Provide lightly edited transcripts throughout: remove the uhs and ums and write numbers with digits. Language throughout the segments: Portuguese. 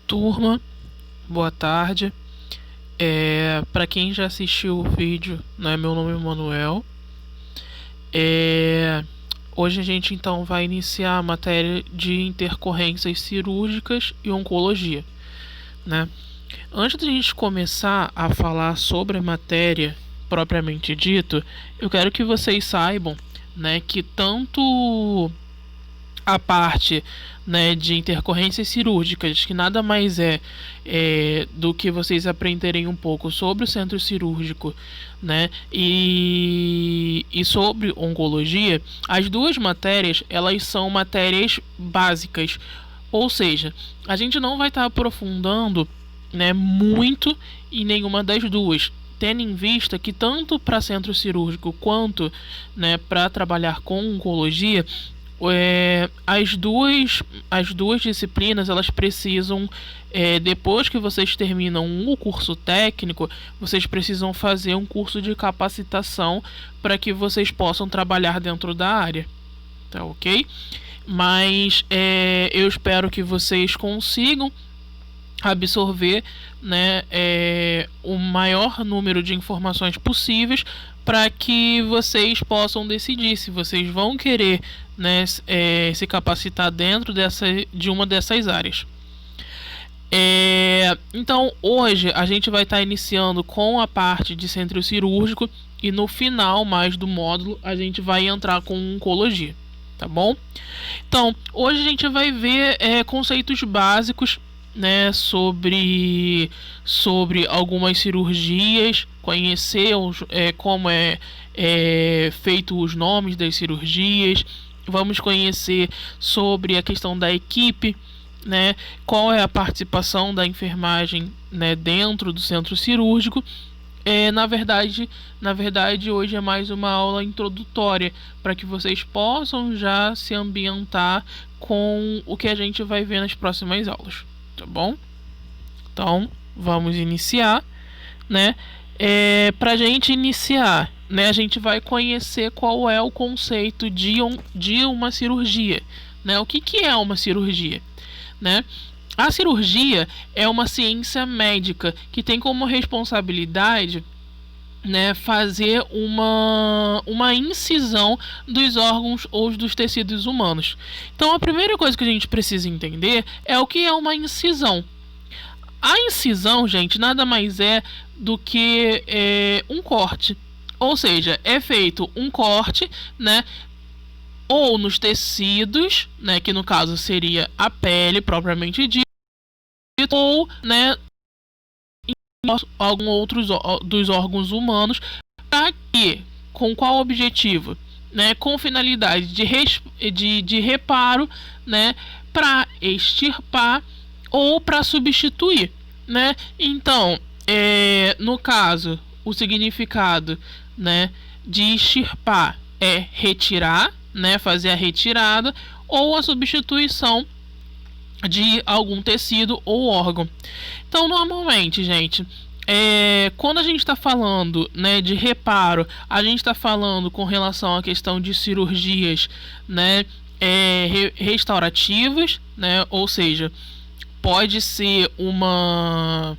Turma, boa tarde. Para quem já assistiu o vídeo, né, meu nome é Manuel. Hoje a gente então vai iniciar a matéria de intercorrências cirúrgicas e oncologia, né? Antes de a gente começar a falar sobre a matéria propriamente dito, eu quero que vocês saibam, né, que tanto a parte, né, de intercorrências cirúrgicas, que nada mais do que vocês aprenderem um pouco sobre o centro cirúrgico, né, e sobre oncologia, as duas matérias, elas são matérias básicas, ou seja, a gente não vai estar aprofundando, né, muito em nenhuma das duas, tendo em vista que tanto para centro cirúrgico quanto, né, para trabalhar com oncologia, as duas disciplinas, elas precisam, depois que vocês terminam o curso técnico, vocês precisam fazer um curso de capacitação para que vocês possam trabalhar dentro da área, tá ok? Mas eu espero que vocês consigam absorver, né, o maior número de informações possíveis para que vocês possam decidir se vocês vão querer, né, se capacitar dentro de uma dessas áreas. Então hoje a gente vai estar iniciando com a parte de centro cirúrgico e no final mais do módulo a gente vai entrar com oncologia, tá bom? Então hoje a gente vai ver conceitos básicos, né, sobre algumas cirurgias, conhecer como feito os nomes das cirurgias. Vamos conhecer sobre a questão da equipe, né, qual é a participação da enfermagem, né, dentro do centro cirúrgico. Na verdade, hoje é mais uma aula introdutória para que vocês possam já se ambientar com o que a gente vai ver nas próximas aulas, tá bom? Então, vamos iniciar, né? Para a gente iniciar, né, a gente vai conhecer qual é o conceito de uma cirurgia, né? O que é uma cirurgia, né? A cirurgia é uma ciência médica que tem como responsabilidade, né, fazer uma incisão dos órgãos ou dos tecidos humanos. Então a primeira coisa que a gente precisa entender é o que é uma incisão. A incisão, gente, nada mais é do que um corte. Ou seja, é feito um corte, né, ou nos tecidos, né, que no caso seria a pele propriamente dita, ou, né, em algum outros dos órgãos humanos, para que, com qual objetivo, né, com finalidade de reparo, né, para extirpar ou para substituir, né? Então, no caso, o significado, né, de extirpar é retirar, né, fazer a retirada ou a substituição de algum tecido ou órgão. Então, normalmente, gente, quando a gente está falando, né, de reparo, a gente está falando com relação à questão de cirurgias, né, restaurativas, né, ou seja, pode ser uma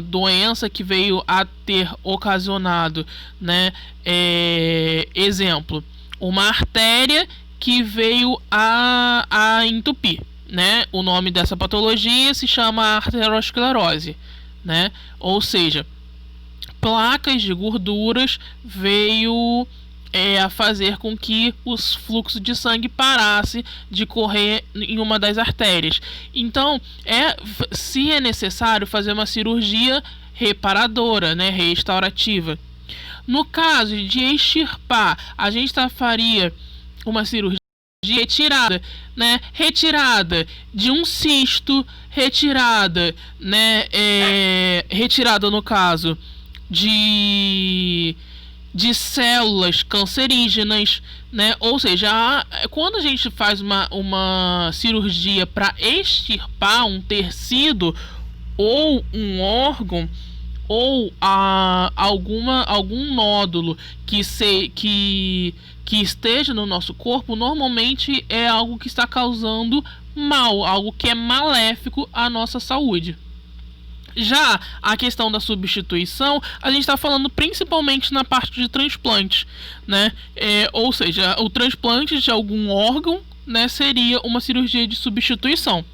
doença que veio a ter ocasionado, né, exemplo, uma artéria que veio a entupir, né? O nome dessa patologia se chama arteriosclerose, né? Ou seja, placas de gorduras veio a fazer com que os fluxos de sangue parasse de correr em uma das artérias. Então, se é necessário fazer uma cirurgia reparadora, né, restaurativa. No caso de extirpar, a gente faria uma cirurgia de retirada, né, retirada de um cisto, retirada, né, retirada no caso de células cancerígenas, né? Ou seja, quando a gente faz uma cirurgia para extirpar um tecido ou um órgão, ou algum nódulo que esteja no nosso corpo, normalmente é algo que está causando mal, algo que é maléfico à nossa saúde. Já a questão da substituição, a gente está falando principalmente na parte de transplantes, né? Ou seja, o transplante de algum órgão, né, seria uma cirurgia de substituição.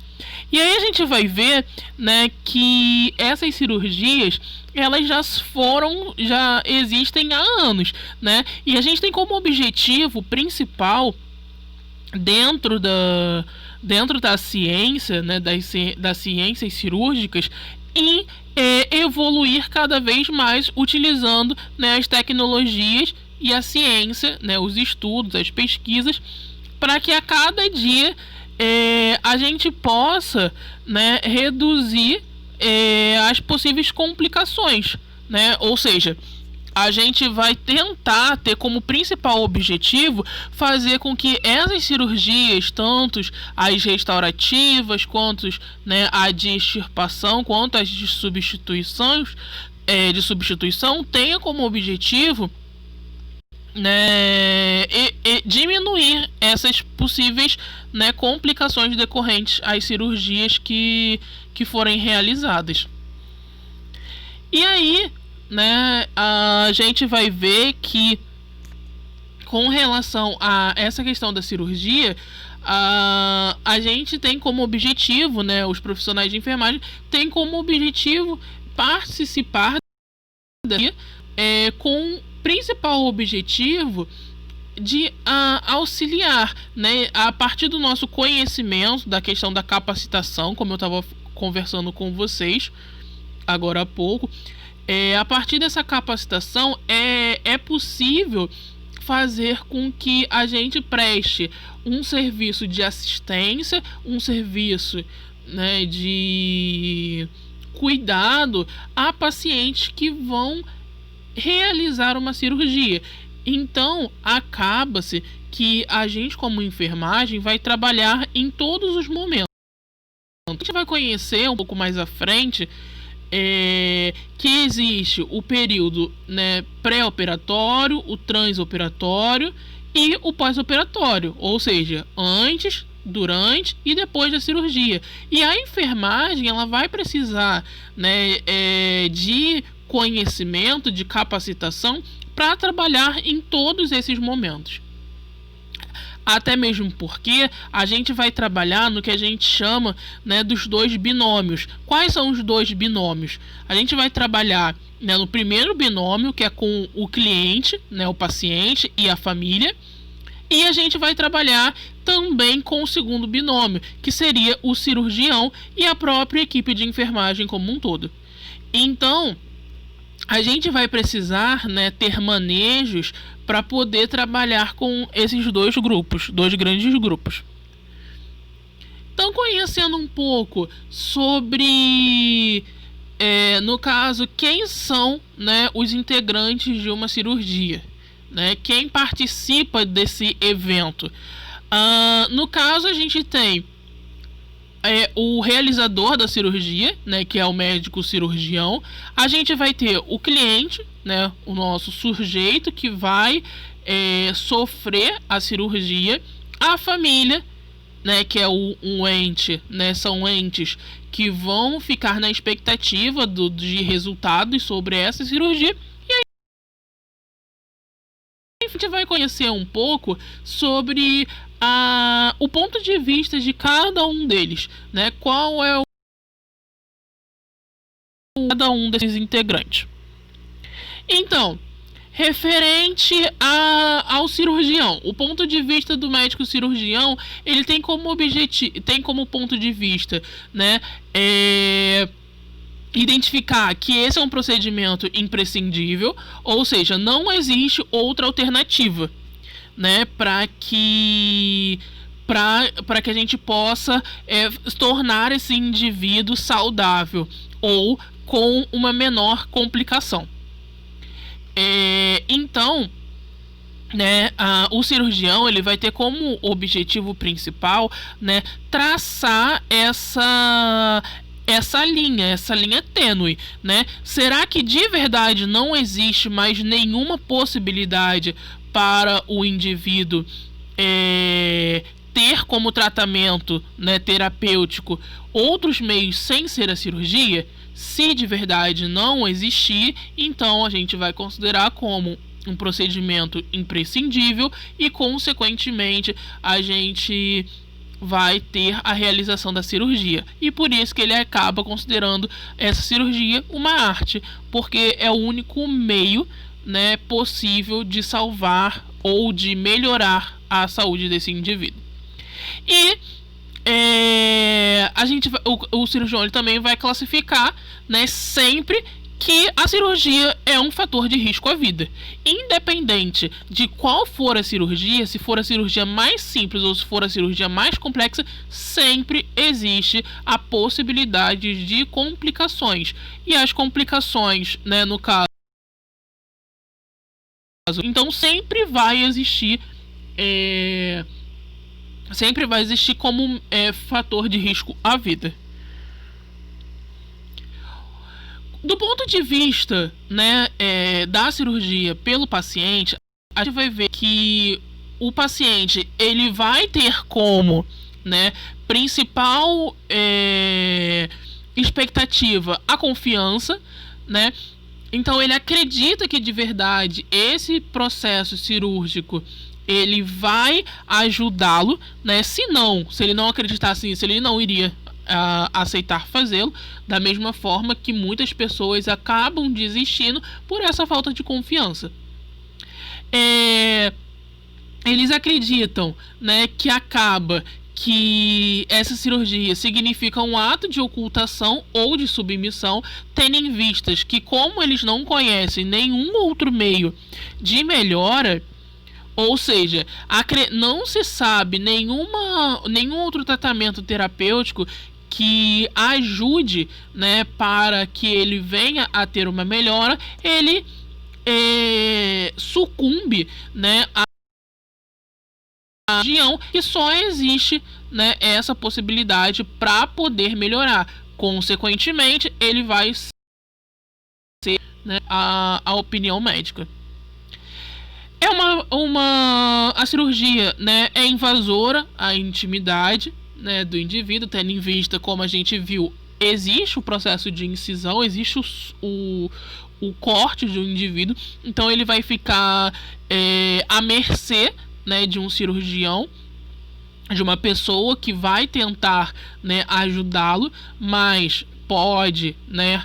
E aí a gente vai ver, né, que essas cirurgias elas já existem há anos, né? E a gente tem como objetivo principal dentro da ciência, né, das ciências cirúrgicas, em evoluir cada vez mais utilizando, né, as tecnologias e a ciência, né, os estudos, as pesquisas, para que a cada dia a gente possa, né, reduzir as possíveis complicações, né? Ou seja, a gente vai tentar ter como principal objetivo fazer com que essas cirurgias, tanto as restaurativas, quanto, né, a de extirpação, quanto as de substituição, tenha como objetivo, né, diminuir essas possíveis, né, complicações decorrentes às cirurgias que forem realizadas. E aí, né, a gente vai ver que, com relação a essa questão da cirurgia, a gente tem como objetivo, né, os profissionais de enfermagem têm como objetivo participar daqui, com principal objetivo de auxiliar, né, a partir do nosso conhecimento da questão da capacitação, como eu estava conversando com vocês agora há pouco. A partir dessa capacitação é possível fazer com que a gente preste um serviço de assistência, um serviço, né, de cuidado a pacientes que vão realizar uma cirurgia. Então, acaba-se que a gente, como enfermagem, vai trabalhar em todos os momentos. A gente vai conhecer um pouco mais à frente que existe o período, né, pré-operatório, o transoperatório e o pós-operatório, ou seja, antes, durante e depois da cirurgia. E a enfermagem ela vai precisar, né, de conhecimento, de capacitação para trabalhar em todos esses momentos. Até mesmo porque a gente vai trabalhar no que a gente chama, né, dos dois binômios. Quais são os dois binômios? A gente vai trabalhar, né, no primeiro binômio, que é com o cliente, né, o paciente e a família. E a gente vai trabalhar também com o segundo binômio, que seria o cirurgião e a própria equipe de enfermagem como um todo. Então, a gente vai precisar, né, ter manejos para poder trabalhar com esses dois grupos, dois grandes grupos. Então, conhecendo um pouco sobre, no caso, quem são, né, os integrantes de uma cirurgia, né, quem participa desse evento. No caso, a gente tem o realizador da cirurgia, né, que é o médico cirurgião. A gente vai ter o cliente, né, o nosso sujeito que vai sofrer a cirurgia, a família, né, que é um ente, né, são entes que vão ficar na expectativa de resultados sobre essa cirurgia. E aí a gente vai conhecer um pouco sobre o ponto de vista de cada um deles, né? Qual é cada um desses integrantes. Então, referente ao cirurgião, o ponto de vista do médico cirurgião, ele tem como ponto de vista, né, identificar que esse é um procedimento imprescindível, ou seja, não existe outra alternativa, né, para que a gente possa tornar esse indivíduo saudável ou com uma menor complicação. Então, né, o cirurgião ele vai ter como objetivo principal, né, traçar essa linha tênue, né? Será que de verdade não existe mais nenhuma possibilidade para o indivíduo ter como tratamento, né, terapêutico outros meios sem ser a cirurgia? Se de verdade não existir, então a gente vai considerar como um procedimento imprescindível e, consequentemente, a gente vai ter a realização da cirurgia. E por isso que ele acaba considerando essa cirurgia uma arte, porque é o único meio, né, possível de salvar ou de melhorar a saúde desse indivíduo. E o cirurgião ele também vai classificar, né, sempre que a cirurgia é um fator de risco à vida. Independente de qual for a cirurgia, se for a cirurgia mais simples ou se for a cirurgia mais complexa, sempre existe a possibilidade de complicações. E as complicações, né, no caso, então sempre vai existir como fator de risco à vida. Do ponto de vista, né, da cirurgia pelo paciente, a gente vai ver que o paciente ele vai ter como, né, principal expectativa a confiança, né? Então ele acredita que de verdade esse processo cirúrgico ele vai ajudá-lo, né? Se ele não acreditasse nisso, ele não iria aceitar fazê-lo, da mesma forma que muitas pessoas acabam desistindo por essa falta de confiança. Eles acreditam, né, que essa cirurgia significa um ato de ocultação ou de submissão, tendo em vistas que, como eles não conhecem nenhum outro meio de melhora, ou seja, não se sabe nenhum outro tratamento terapêutico que ajude, né, para que ele venha a ter uma melhora, ele sucumbe, né, à região que só existe, né, essa possibilidade para poder melhorar. Consequentemente, ele vai ser, né, a opinião médica. A cirurgia, né, é invasora à intimidade, né, do indivíduo, tendo em vista, como a gente viu, existe o processo de incisão, existe o corte de um indivíduo, então ele vai ficar à mercê, né, de um cirurgião, de uma pessoa que vai tentar, né, ajudá-lo, mas pode, né,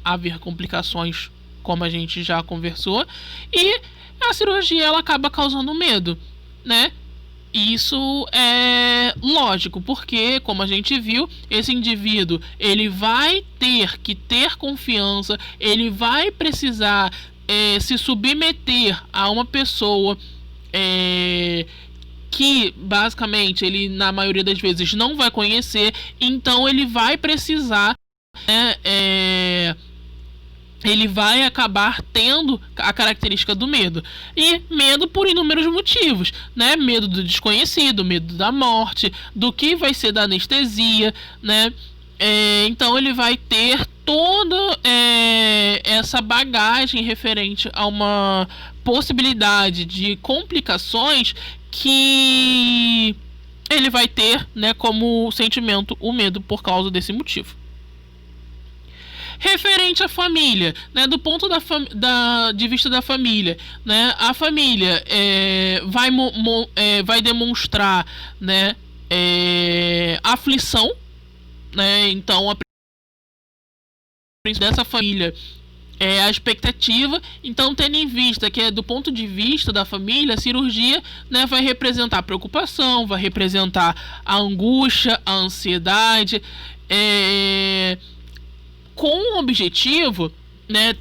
haver complicações, como a gente já conversou, e a cirurgia ela acaba causando medo, né? Isso é lógico, porque, como a gente viu, esse indivíduo ele vai ter que ter confiança, ele vai precisar se submeter a uma pessoa que basicamente ele na maioria das vezes não vai conhecer, então ele vai precisar, né, ele vai acabar tendo a característica do medo. E medo por inúmeros motivos, né? Medo do desconhecido, medo da morte, do que vai ser da anestesia, né? Então ele vai ter toda essa bagagem referente a uma possibilidade de complicações que ele vai ter, né, como sentimento o medo por causa desse motivo. Referente à família, né, do ponto de vista da família, né, a família vai demonstrar, né, aflição, né, então a dessa família a expectativa, então tendo em vista que do ponto de vista da família, a cirurgia, né, vai representar a preocupação, vai representar a angústia, a ansiedade, com o objetivo, né,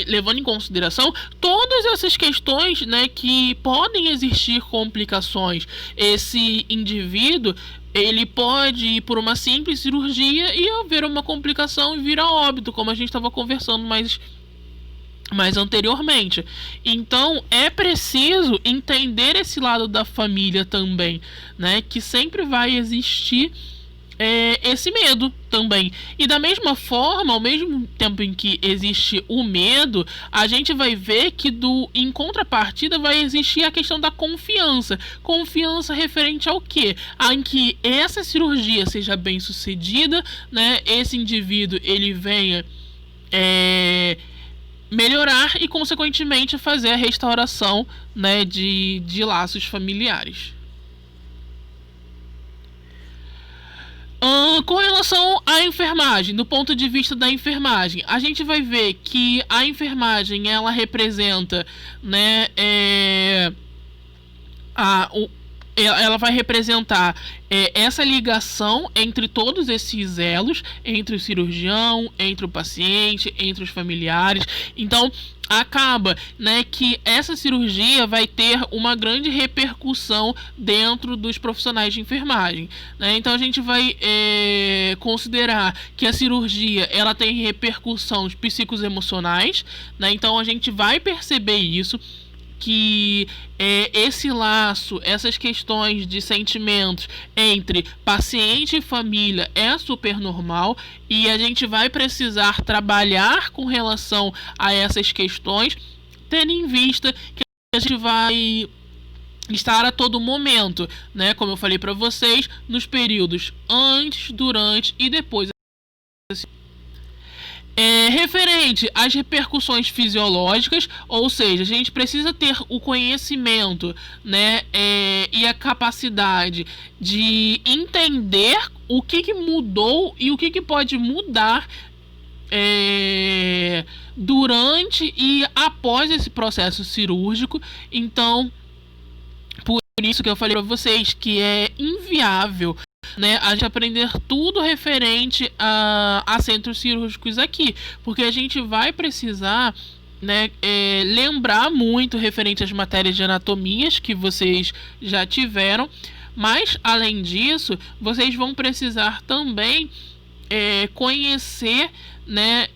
levando em consideração todas essas questões, né, que podem existir complicações. Esse indivíduo ele pode ir por uma simples cirurgia e haver uma complicação e vir a óbito, como a gente estava conversando mais anteriormente. Então é preciso entender esse lado da família também, né, que sempre vai existir esse medo também. E da mesma forma, ao mesmo tempo em que existe o medo, a gente vai ver que em contrapartida vai existir a questão da confiança. Confiança referente ao quê? Em que essa cirurgia seja bem sucedida, né? Esse indivíduo ele venha melhorar e consequentemente fazer a restauração, né, de laços familiares. Com relação à enfermagem, do ponto de vista da enfermagem, a gente vai ver que a enfermagem ela representa, né, ela vai representar essa ligação entre todos esses elos, entre o cirurgião, entre o paciente, entre os familiares. Então, acaba, né, que essa cirurgia vai ter uma grande repercussão dentro dos profissionais de enfermagem, né? Então a gente vai considerar que a cirurgia ela tem repercussões psicoemocionais, né? Então a gente vai perceber isso, que esse laço, essas questões de sentimentos entre paciente e família é super normal, e a gente vai precisar trabalhar com relação a essas questões, tendo em vista que a gente vai estar a todo momento, né, como eu falei para vocês, nos períodos antes, durante e depois. Referente às repercussões fisiológicas, ou seja, a gente precisa ter o conhecimento, né, e a capacidade de entender o que mudou e o que pode mudar durante e após esse processo cirúrgico. Então, por isso que eu falei para vocês que é inviável, né, a gente aprender tudo referente a centros cirúrgicos aqui, porque a gente vai precisar, né, lembrar muito referente às matérias de anatomias que vocês já tiveram, mas além disso, vocês vão precisar também conhecer, né,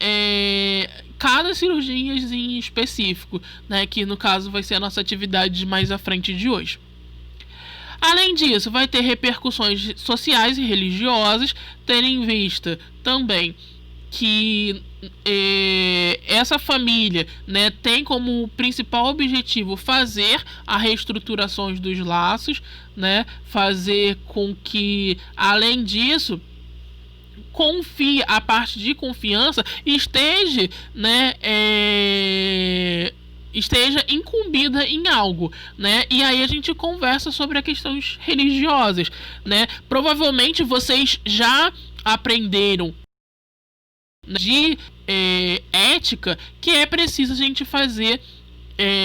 cada cirurgia em específico, né, que no caso vai ser a nossa atividade mais à frente de hoje. Além disso, vai ter repercussões sociais e religiosas, tendo em vista também que essa família, né, tem como principal objetivo fazer a reestruturação dos laços, né, fazer com que, além disso, a parte de confiança esteja, né, esteja incumbida em algo, né? E aí a gente conversa sobre as questões religiosas, né? Provavelmente vocês já aprenderam de ética que é preciso a gente fazer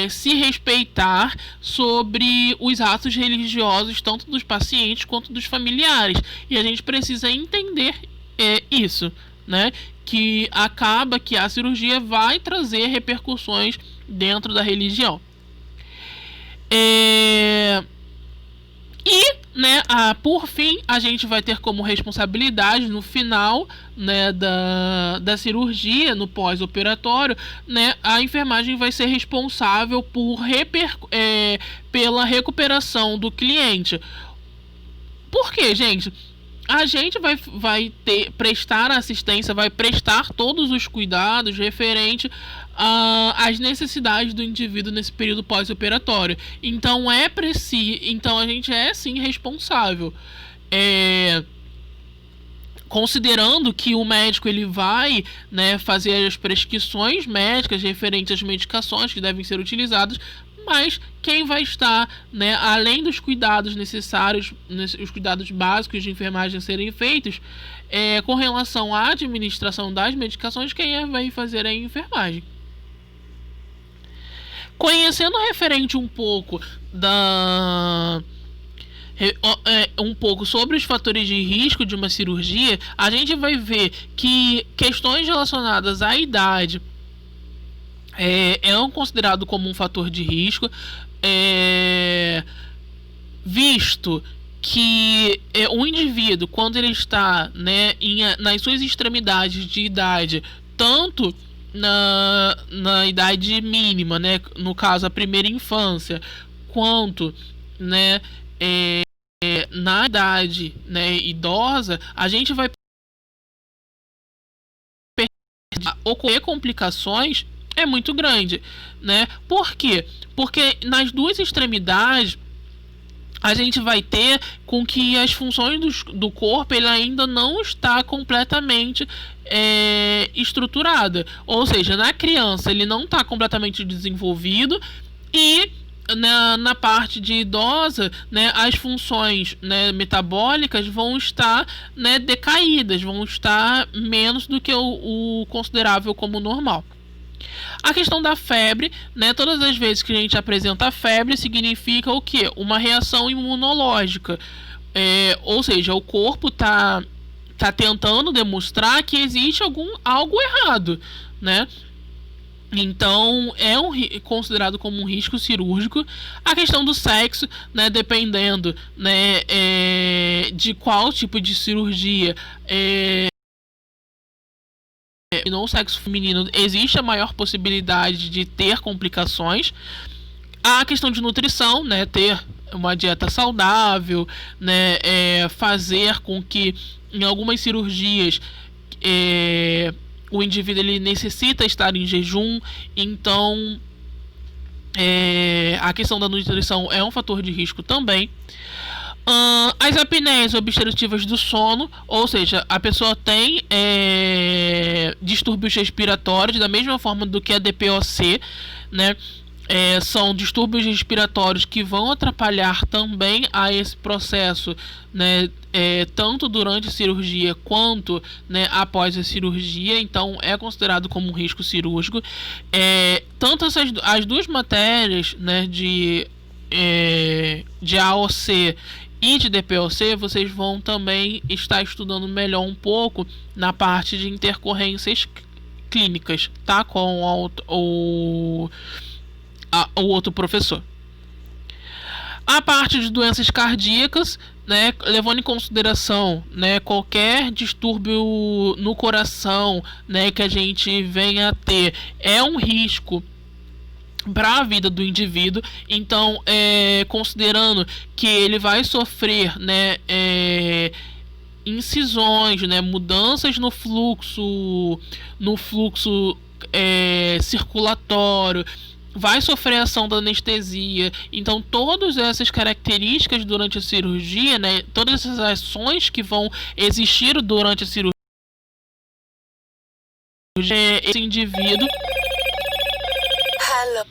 se respeitar sobre os atos religiosos tanto dos pacientes quanto dos familiares, e a gente precisa entender isso, né? Que acaba que a cirurgia vai trazer repercussões dentro da religião. E, né, por fim, a gente vai ter como responsabilidade no final, né, da cirurgia, no pós-operatório, né, a enfermagem vai ser responsável pela recuperação do cliente. Por quê, gente? A gente vai prestar assistência, vai prestar todos os cuidados referente às necessidades do indivíduo nesse período pós-operatório. Então então a gente é sim responsável. Considerando que o médico ele vai, né, fazer as prescrições médicas referentes às medicações que devem ser utilizadas, mas quem vai estar, né, além dos cuidados necessários, os cuidados básicos de enfermagem serem feitos, com relação à administração das medicações, quem vai fazer é a enfermagem. Conhecendo referente um pouco sobre os fatores de risco de uma cirurgia, a gente vai ver que questões relacionadas à idade é considerado como um fator de risco, visto que o indivíduo, quando ele está, né, nas suas extremidades de idade, tanto na idade mínima, né, no caso a primeira infância, quanto, né, na idade, né, idosa, a gente vai ocorrer complicações é muito grande, né? Por quê? Porque nas duas extremidades a gente vai ter com que as funções do corpo ele ainda não está completamente estruturada. Ou seja, na criança ele não está completamente desenvolvido e na parte de idosa, né, as funções, né, metabólicas vão estar, né, decaídas, vão estar menos do que o considerável como normal. A questão da febre, né? Todas as vezes que a gente apresenta febre, significa o quê? Uma reação imunológica. Ou seja, o corpo tá tentando demonstrar que existe algo errado, né? Então é considerado como um risco cirúrgico. A questão do sexo, né, dependendo, né, de qual tipo de cirurgia, no sexo feminino existe a maior possibilidade de ter complicações. A questão de nutrição, né, ter uma dieta saudável, né, fazer com que em algumas cirurgias o indivíduo ele necessita estar em jejum, então a questão da nutrição é um fator de risco também. As apneias obstrutivas do sono, ou seja, a pessoa tem distúrbios respiratórios da mesma forma do que a DPOC, né? São distúrbios respiratórios que vão atrapalhar também a esse processo, né? Tanto durante a cirurgia quanto, né, após a cirurgia, então é considerado como um risco cirúrgico. Tanto as duas matérias, né, de AOC e de DPOC, vocês vão também estar estudando melhor um pouco na parte de intercorrências clínicas, tá? Com o outro professor. A parte de doenças cardíacas, né, levando em consideração, né, qualquer distúrbio no coração, né, que a gente venha a ter, é um risco para a vida do indivíduo. Então, considerando que ele vai sofrer, né, incisões, né, mudanças no fluxo circulatório, vai sofrer ação da anestesia. Então, todas essas características durante a cirurgia, né, todas essas ações que vão existir durante a cirurgia, esse indivíduo. Hello.